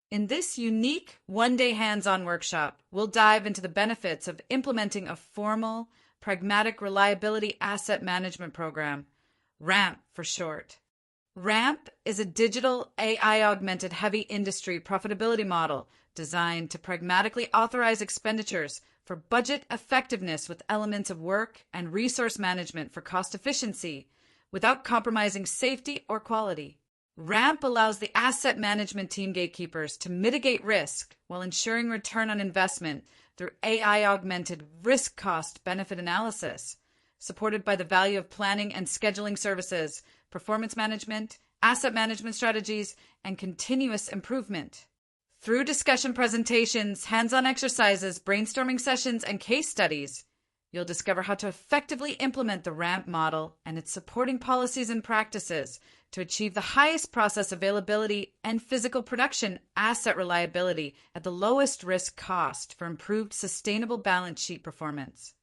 In this unique one-day hands-on workshop, we'll dive into the benefits of implementing a formal, pragmatic reliability asset management program, RAMP for short. RAMP is a digital AI-augmented heavy industry profitability model designed to pragmatically authorize expenditures for budget effectiveness with elements of work and resource management for cost efficiency without compromising safety or quality. RAMP allows the asset management team gatekeepers to mitigate risk while ensuring return on investment through AI-augmented risk cost benefit analysis, supported by the value of planning and scheduling services, performance management, asset management strategies, and continuous improvement. Through discussion presentations, hands-on exercises, brainstorming sessions, and case studies, you'll discover how to effectively implement the RAMP model and its supporting policies and practices to achieve the highest process availability and physical production asset reliability at the lowest risk cost for improved sustainable balance sheet performance.